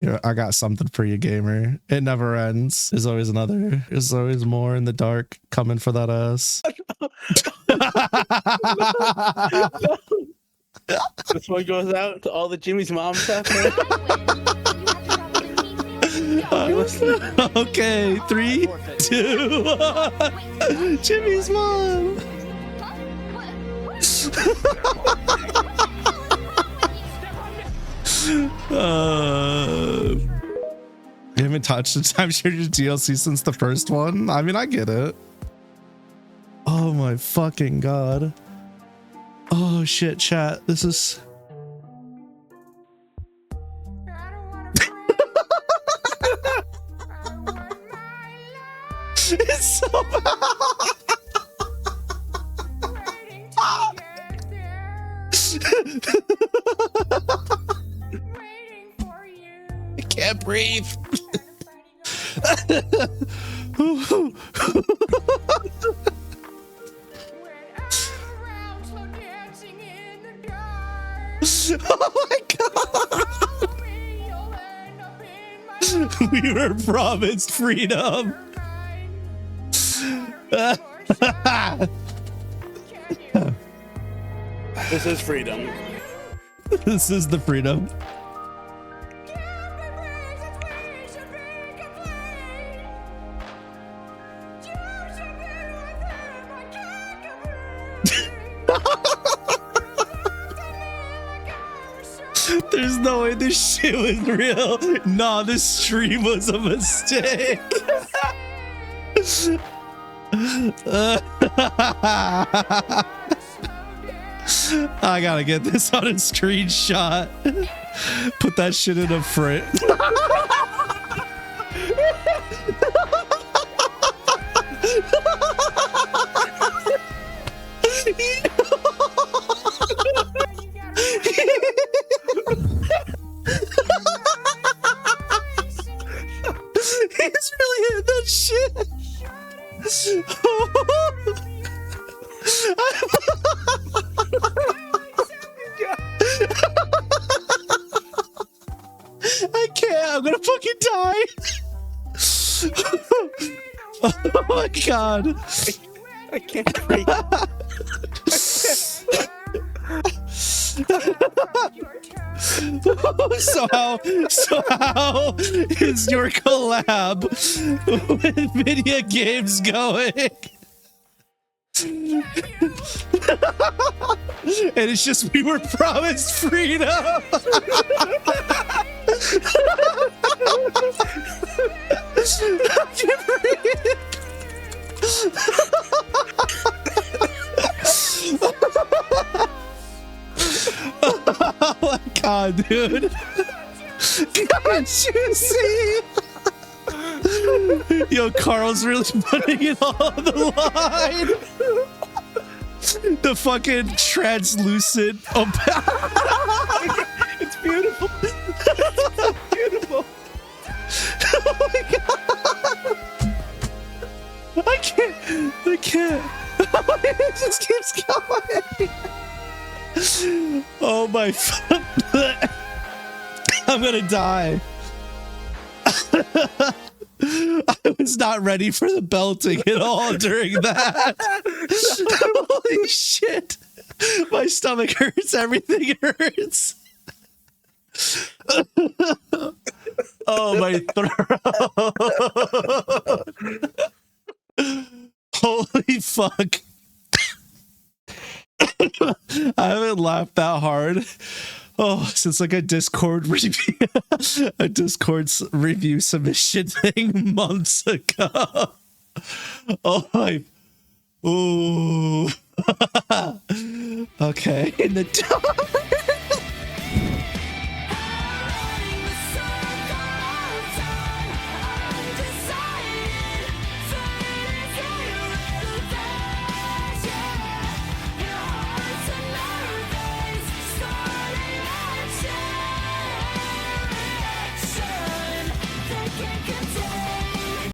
Yeah, I got something for you, gamer. It never ends. There's always another. There's always more in the dark coming for that ass. This one goes out to all the Jimmy's moms out there. Okay, 3, 2, 1. Jimmy's mom. You haven't touched the time shooter DLC since the first one. I mean, I get it. Oh my fucking god. Oh shit, chat. This is. It's so bad. I can't breathe. Oh my god. We were promised freedom. This is freedom. This is the freedom. There's no way this shit was real. Nah, this stream was a mistake. I gotta get this on a screenshot. Put that shit in a frame. He's really hitting that shit. I can't. I'm gonna fucking die. Oh my god. I can't breathe. So how is your collab with Vidyagames going? And it's just we were promised freedom. I can't breathe. Oh my god, dude. Can't you see? Yo, Carl's really putting it all on the line. The fucking translucent. It's beautiful. It's beautiful. Oh my god. I can't. It just keeps going. Oh my fuck. I'm gonna die. I was not ready for the belting at all during that. Holy shit. My stomach hurts. Everything hurts. Oh, my throat. Holy fuck. I haven't laughed that hard. Oh, since like a Discord review, review submission thing months ago. Oh my. Ooh. Okay. In the dark.